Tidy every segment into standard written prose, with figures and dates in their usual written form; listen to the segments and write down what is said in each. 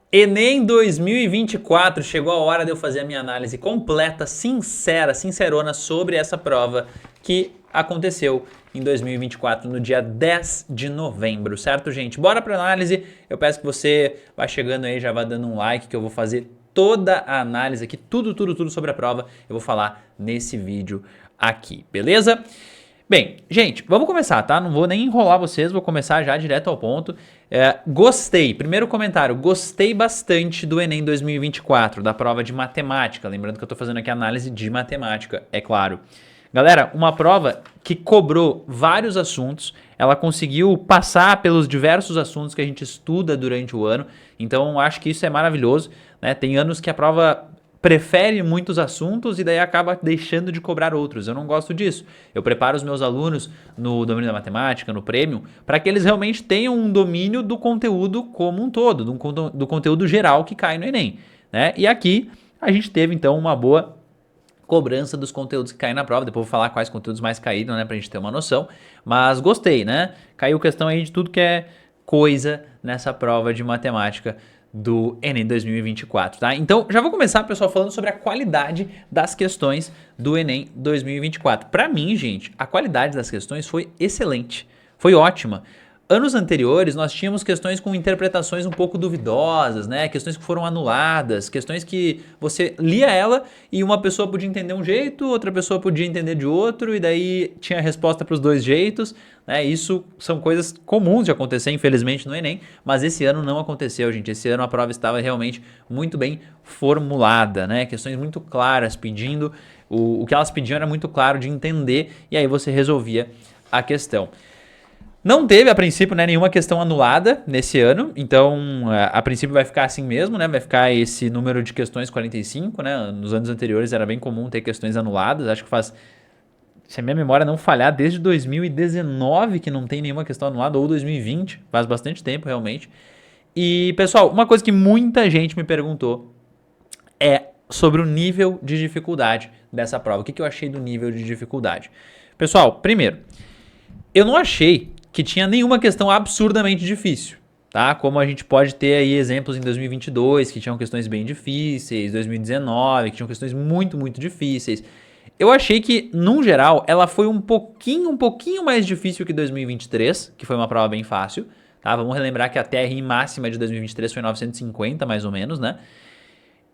Enem 2024, chegou a hora de eu fazer a minha análise completa, sincera, sincerona sobre essa prova que aconteceu em 2024, no dia 10 de novembro, certo, gente? Bora para análise. Eu peço que você vá chegando aí, já vá dando um like, que eu vou fazer toda a análise aqui, tudo sobre a prova, eu vou falar nesse vídeo aqui, beleza? Bem, gente, vamos começar, tá? Não vou nem enrolar vocês, vou começar já direto ao ponto. Gostei, primeiro comentário, gostei bastante do Enem 2024, da prova de matemática. Lembrando que eu tô fazendo aqui análise de matemática, é claro. Galera, uma prova que cobrou vários assuntos, ela conseguiu passar pelos diversos assuntos que a gente estuda durante o ano, então acho que isso é maravilhoso, né? Tem anos que a prova prefere muitos assuntos e daí acaba deixando de cobrar outros. Eu não gosto disso. Eu preparo os meus alunos no domínio da matemática, no Premium, para que eles realmente tenham um domínio do conteúdo como um todo, do conteúdo geral que cai no Enem, né? E aqui a gente teve então uma boa cobrança dos conteúdos que caem na prova. Depois eu vou falar quais conteúdos mais caíram, né, pra gente ter uma noção. Mas gostei, né? Caiu questão aí de tudo que é coisa nessa prova de matemática do Enem 2024, tá? Então, já vou começar, pessoal, falando sobre a qualidade das questões do Enem 2024. Para mim, gente, a qualidade das questões foi excelente, foi ótima. Anos anteriores, nós tínhamos questões com interpretações um pouco duvidosas, né? Questões que foram anuladas, questões que você lia ela e uma pessoa podia entender um jeito, outra pessoa podia entender de outro, e daí tinha resposta para os dois jeitos, né? Isso são coisas comuns de acontecer, infelizmente, no Enem, mas esse ano não aconteceu, gente. Esse ano a prova estava realmente muito bem formulada, né? Questões muito claras, pedindo. O que elas pediam era muito claro de entender, e aí você resolvia a questão. Não teve, a princípio, né, nenhuma questão anulada nesse ano, então a princípio vai ficar assim mesmo, né? Vai ficar esse número de questões 45, né? Nos anos anteriores era bem comum ter questões anuladas, acho que faz, se a minha memória não falhar, desde 2019 que não tem nenhuma questão anulada, ou 2020, faz bastante tempo realmente. E, pessoal, uma coisa que muita gente me perguntou é sobre o nível de dificuldade dessa prova. O que eu achei do nível de dificuldade? Pessoal, primeiro, eu não achei que tinha nenhuma questão absurdamente difícil, tá? Como a gente pode ter aí exemplos em 2022 que tinham questões bem difíceis, 2019 que tinham questões muito difíceis. Eu achei que, num geral, ela foi um pouquinho mais difícil que 2023, que foi uma prova bem fácil, tá? Vamos relembrar que a TRI máxima de 2023 foi 950, mais ou menos, né?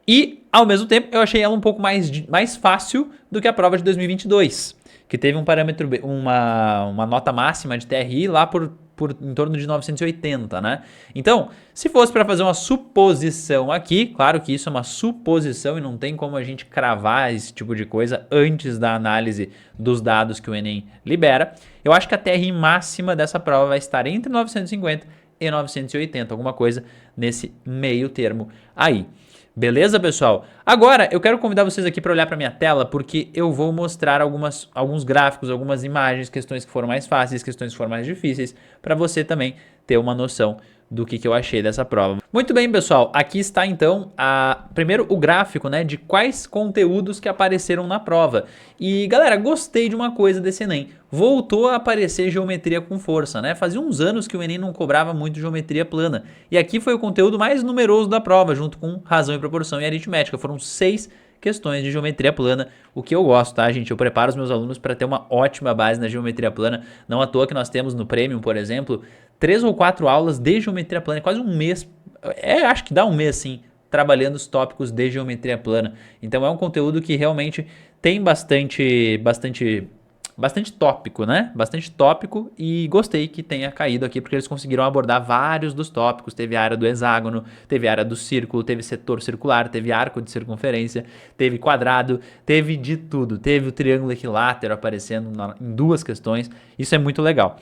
E, ao mesmo tempo, eu achei ela um pouco mais fácil do que a prova de 2022, que teve um parâmetro, uma nota máxima de TRI lá por em torno de 980, né? Então, se fosse para fazer uma suposição aqui, claro que isso é uma suposição e não tem como a gente cravar esse tipo de coisa antes da análise dos dados que o Enem libera, eu acho que a TRI máxima dessa prova vai estar entre 950 e 980, alguma coisa nesse meio termo aí. Beleza, pessoal? Agora eu quero convidar vocês aqui para olhar para minha tela, porque eu vou mostrar alguns gráficos, algumas imagens, questões que foram mais fáceis, questões que foram mais difíceis, para você também ter uma noção do que eu achei dessa prova. Muito bem, pessoal, aqui está então primeiro o gráfico, né, de quais conteúdos que apareceram na prova. E galera, gostei de uma coisa desse Enem. Voltou a aparecer geometria com força, né? Fazia uns anos que o Enem não cobrava muito geometria plana. E aqui foi o conteúdo mais numeroso da prova, junto com razão e proporção e aritmética. Foram 6 questões de geometria plana, o que eu gosto, tá, gente? Eu preparo os meus alunos para ter uma ótima base na geometria plana. Não à toa que nós temos no Premium, por exemplo, 3 ou 4 aulas de geometria plana, quase um mês, acho que dá um mês, sim, trabalhando os tópicos de geometria plana. Então é um conteúdo que realmente tem bastante tópico, né? Bastante tópico, e gostei que tenha caído aqui porque eles conseguiram abordar vários dos tópicos. Teve a área do hexágono, teve a área do círculo, teve setor circular, teve arco de circunferência, teve quadrado, teve de tudo. Teve o triângulo equilátero aparecendo em 2 questões. Isso é muito legal.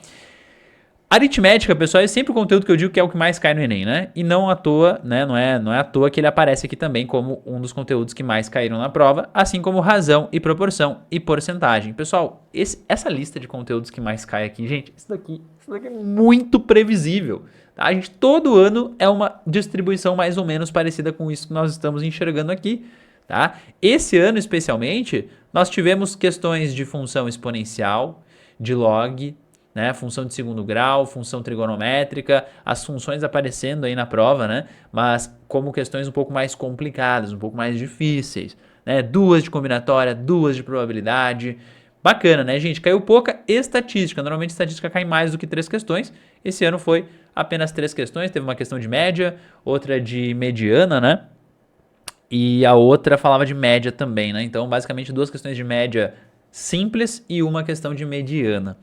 Aritmética, pessoal, é sempre o conteúdo que eu digo que é o que mais cai no Enem, né? E não à toa, né? Não é à toa que ele aparece aqui também como um dos conteúdos que mais caíram na prova, assim como razão e proporção e porcentagem. Pessoal, essa lista de conteúdos que mais cai aqui, gente, isso daqui é muito previsível, tá? A gente, todo ano é uma distribuição mais ou menos parecida com isso que nós estamos enxergando aqui, tá? Esse ano, especialmente, nós tivemos questões de função exponencial, de log, né? Função de segundo grau, função trigonométrica, as funções aparecendo aí na prova, né? Mas como questões um pouco mais complicadas, um pouco mais difíceis, né? 2 de combinatória, 2 de probabilidade. Bacana, né, gente? Caiu pouca estatística. Normalmente estatística cai mais do que 3 questões. Esse ano foi apenas 3 questões. Teve uma questão de média, outra de mediana, né? E a outra falava de média também, né? Então, basicamente, 2 questões de média simples e uma questão de mediana.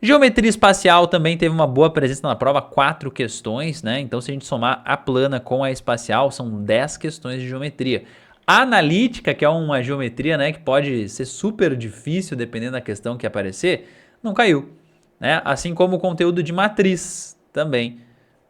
Geometria espacial também teve uma boa presença na prova, 4 questões, né? Então, se a gente somar a plana com a espacial, são 10 questões de geometria. A analítica, que é uma geometria, né, que pode ser super difícil dependendo da questão que aparecer, não caiu, né? Assim como o conteúdo de matriz também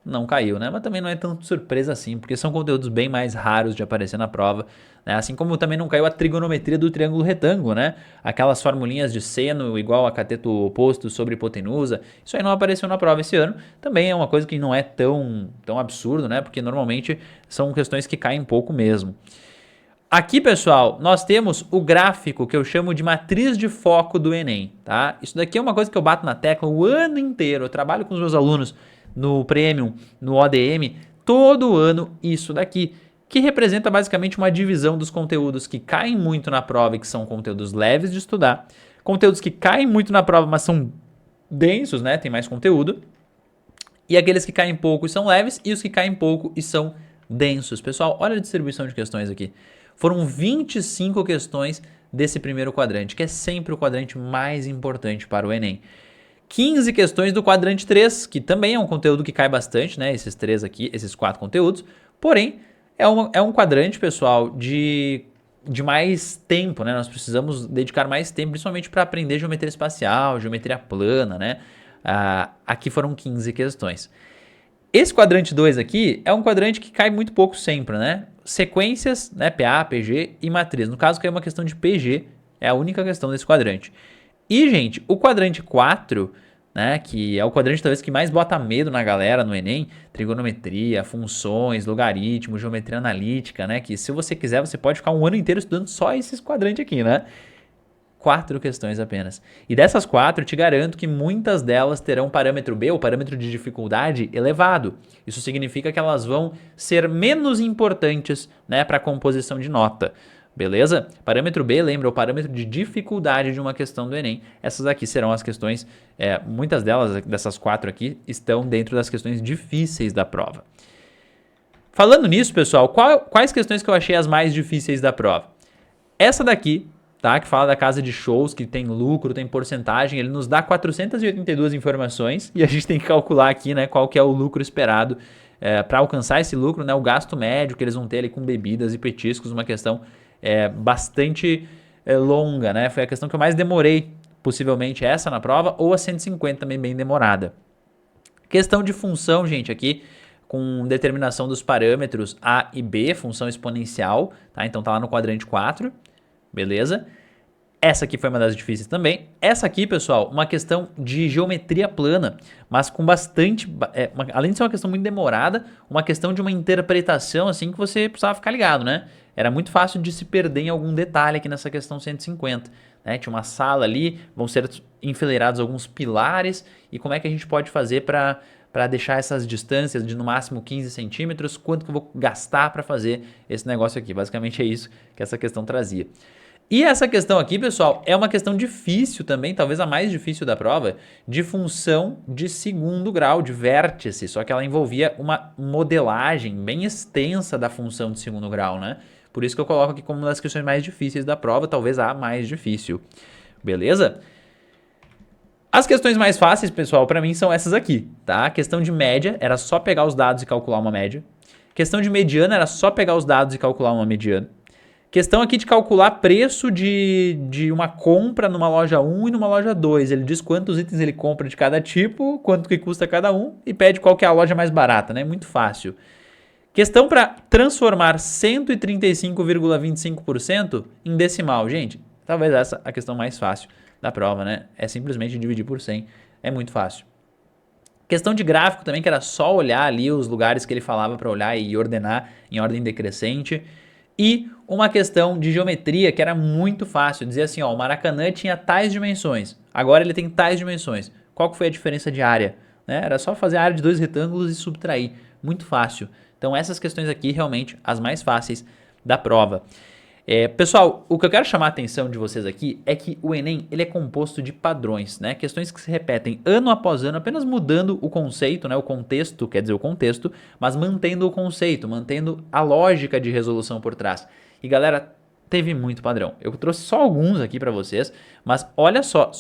não caiu, né? Mas também não é tão surpresa assim, porque são conteúdos bem mais raros de aparecer na prova, né? Assim como também não caiu a trigonometria do triângulo retângulo, né? Aquelas formulinhas de seno igual a cateto oposto sobre hipotenusa, isso aí não apareceu na prova esse ano. Também é uma coisa que não é tão absurdo, né? Porque normalmente são questões que caem pouco mesmo. Aqui, pessoal, nós temos o gráfico que eu chamo de matriz de foco do Enem, tá? Isso daqui é uma coisa que eu bato na tecla o ano inteiro. Eu trabalho com os meus alunos no Premium, no ODM, todo ano isso daqui, que representa basicamente uma divisão dos conteúdos que caem muito na prova e que são conteúdos leves de estudar, conteúdos que caem muito na prova, mas são densos, né? Tem mais conteúdo, e aqueles que caem pouco e são leves, e os que caem pouco e são densos. Pessoal, olha a distribuição de questões aqui. Foram 25 questões desse primeiro quadrante, que é sempre o quadrante mais importante para o Enem. 15 questões do quadrante 3, que também é um conteúdo que cai bastante, né? Esses 3 aqui, esses 4 conteúdos. Porém, é um quadrante, pessoal, de mais tempo, né? Nós precisamos dedicar mais tempo, principalmente para aprender geometria espacial, geometria plana, né? Aqui foram 15 questões. Esse quadrante 2 aqui é um quadrante que cai muito pouco sempre, né? Sequências, né? PA, PG e matriz. No caso, caiu uma questão de PG, é a única questão desse quadrante. E, gente, o quadrante 4, né? Que é o quadrante talvez que mais bota medo na galera no Enem, trigonometria, funções, logaritmo, geometria analítica, né? Que se você quiser, você pode ficar um ano inteiro estudando só esses quadrantes aqui, né? 4 questões apenas. E dessas 4, eu te garanto que muitas delas terão parâmetro B, ou parâmetro de dificuldade, elevado. Isso significa que elas vão ser menos importantes, né, para a composição de nota. Beleza? Parâmetro B, lembra, o parâmetro de dificuldade de uma questão do Enem. Essas aqui serão as questões, muitas delas, dessas 4 aqui, estão dentro das questões difíceis da prova. Falando nisso, pessoal, quais questões que eu achei as mais difíceis da prova? Essa daqui, tá? Que fala da casa de shows, que tem lucro, tem porcentagem, ele nos dá 482 informações e a gente tem que calcular aqui, né, qual que é o lucro esperado para alcançar esse lucro, né, o gasto médio que eles vão ter ali com bebidas e petiscos, uma questão bastante longa, né? Foi a questão que eu mais demorei, possivelmente essa na prova, ou a 150 também bem demorada. Questão de função, gente, aqui com determinação dos parâmetros A e B, função exponencial, tá? Então tá lá no quadrante 4. Beleza? Essa aqui foi uma das difíceis também. Essa aqui, pessoal, uma questão de geometria plana, mas com bastante... além de ser uma questão muito demorada, uma questão de uma interpretação, assim, que você precisava ficar ligado, né? Era muito fácil de se perder em algum detalhe aqui nessa questão 150. Né? Tinha uma sala ali, vão ser enfileirados alguns pilares, e como é que a gente pode fazer para deixar essas distâncias de no máximo 15 centímetros, quanto que eu vou gastar para fazer esse negócio aqui. Basicamente é isso que essa questão trazia. E essa questão aqui, pessoal, é uma questão difícil também, talvez a mais difícil da prova, de função de segundo grau, de vértice, só que ela envolvia uma modelagem bem extensa da função de segundo grau, né? Por isso que eu coloco aqui como uma das questões mais difíceis da prova, talvez a mais difícil. Beleza? As questões mais fáceis, pessoal, para mim são essas aqui, tá? A questão de média era só pegar os dados e calcular uma média. Questão de mediana era só pegar os dados e calcular uma mediana. Questão aqui de calcular preço de uma compra numa loja 1 e numa loja 2. Ele diz quantos itens ele compra de cada tipo, quanto que custa cada um e pede qual que é a loja mais barata, né? Muito fácil. Questão para transformar 135,25% em decimal. Gente, talvez essa a questão mais fácil da prova, né? É simplesmente dividir por 100. É muito fácil. Questão de gráfico também, que era só olhar ali os lugares que ele falava para olhar e ordenar em ordem decrescente. E uma questão de geometria que era muito fácil. Dizia assim, ó, o Maracanã tinha tais dimensões, agora ele tem tais dimensões. qual que foi a diferença de área, né? Era só fazer a área de 2 retângulos e subtrair, muito fácil. Então essas questões aqui realmente as mais fáceis da prova. Pessoal, o que eu quero chamar a atenção de vocês aqui é que o Enem ele é composto de padrões, né? Questões que se repetem ano após ano, apenas mudando o conceito, né? O contexto, quer dizer, o contexto, mas mantendo o conceito, mantendo a lógica de resolução por trás. E galera, teve muito padrão. Eu trouxe só alguns aqui para vocês, mas olha só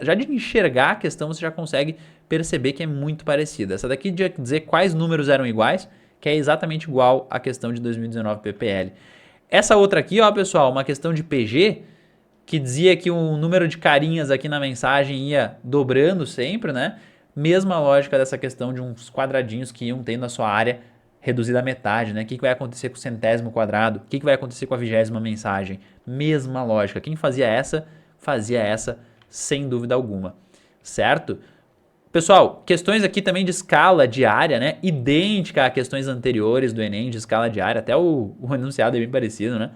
já de enxergar a questão você já consegue perceber que é muito parecida. Essa daqui de dizer quais números eram iguais, que é exatamente igual à questão de 2019 PPL. Essa outra aqui, ó, pessoal, uma questão de PG, que dizia que o número de carinhas aqui na mensagem ia dobrando sempre, né? Mesma lógica dessa questão de uns quadradinhos que iam tendo a sua área reduzida à metade, né? O que vai acontecer com o centésimo quadrado? O que vai acontecer com a 20ª mensagem? Mesma lógica. Quem fazia essa sem dúvida alguma, certo? Pessoal, questões aqui também de escala diária, né? Idêntica a questões anteriores do Enem de escala diária, até o enunciado é bem parecido, né?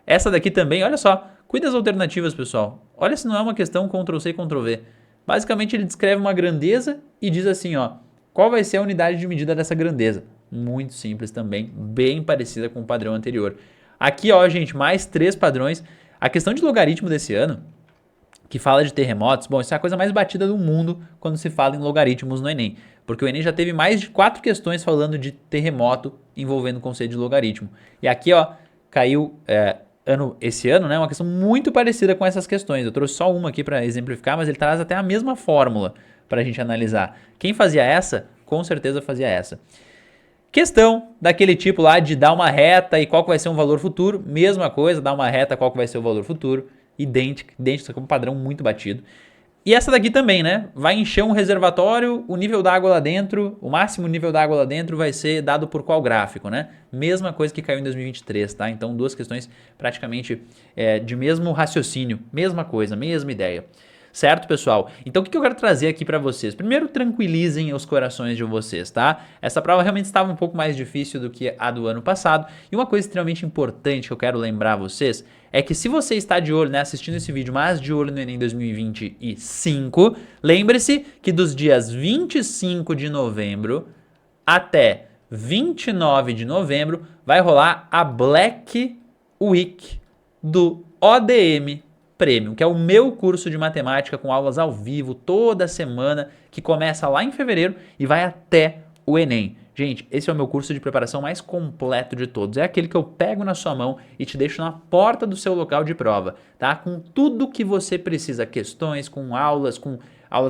Essa daqui também, olha só, cuida das alternativas, pessoal. Olha se não é uma questão Ctrl+C e Ctrl+V. Basicamente ele descreve uma grandeza e diz assim, ó, qual vai ser a unidade de medida dessa grandeza? Muito simples também, bem parecida com o padrão anterior. Aqui, ó, gente, mais 3 padrões. A questão de logaritmo desse ano, que fala de terremotos, bom, isso é a coisa mais batida do mundo quando se fala em logaritmos no Enem, porque o Enem já teve mais de 4 questões falando de terremoto envolvendo o conceito de logaritmo. E aqui, ó, caiu esse ano, né, uma questão muito parecida com essas questões. Eu trouxe só uma aqui para exemplificar, mas ele traz até a mesma fórmula para a gente analisar. Quem fazia essa, com certeza fazia essa. Questão daquele tipo lá de dar uma reta e qual que vai ser um valor futuro, mesma coisa, dar uma reta qual que vai ser o valor futuro. Idêntico, só que é um padrão muito batido. E essa daqui também, né? Vai encher um reservatório, o nível d'água lá dentro, o máximo nível d'água lá dentro vai ser dado por qual gráfico, né? Mesma coisa que caiu em 2023, tá? Então, 2 questões praticamente de mesmo raciocínio, mesma coisa, mesma ideia. Certo, pessoal? Então, o que eu quero trazer aqui para vocês? Primeiro, tranquilizem os corações de vocês, tá? Essa prova realmente estava um pouco mais difícil do que a do ano passado. E uma coisa extremamente importante que eu quero lembrar a vocês é que se você está de olho, né, assistindo esse vídeo, mas de olho no Enem 2025, lembre-se que dos dias 25 de novembro até 29 de novembro vai rolar a Black Week do ODM Premium, que é o meu curso de matemática com aulas ao vivo toda semana, que começa lá em fevereiro e vai até o Enem. Gente, esse é o meu curso de preparação mais completo de todos. É aquele que eu pego na sua mão e te deixo na porta do seu local de prova, tá? Com tudo que você precisa, questões, com aulas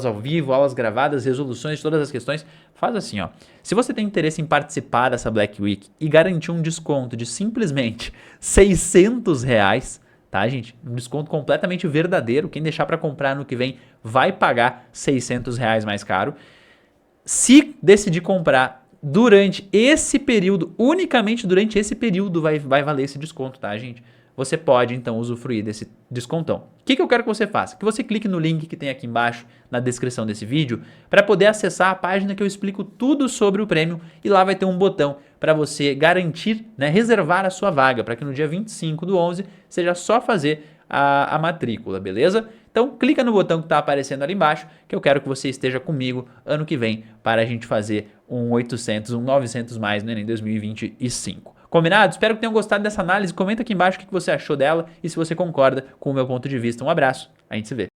ao vivo, aulas gravadas, resoluções de todas as questões. Faz assim, ó. Se você tem interesse em participar dessa Black Week e garantir um desconto de simplesmente R$600, tá, gente? Um desconto completamente verdadeiro. Quem deixar para comprar no que vem vai pagar R$600 mais caro. Se decidir comprar durante esse período, unicamente durante esse período vai valer esse desconto, tá, gente? Você pode, então, usufruir desse descontão. O que eu quero que você faça? Que você clique no link que tem aqui embaixo na descrição desse vídeo para poder acessar a página que eu explico tudo sobre o prêmio e lá vai ter um botão para você garantir, né, reservar a sua vaga, para que no dia 25/11 seja só fazer a matrícula, beleza? Então clica no botão que está aparecendo ali embaixo que eu quero que você esteja comigo ano que vem para a gente fazer um 800, um 900 mais no Enem 2025. Combinado? Espero que tenham gostado dessa análise. Comenta aqui embaixo o que você achou dela e se você concorda com o meu ponto de vista. Um abraço, a gente se vê.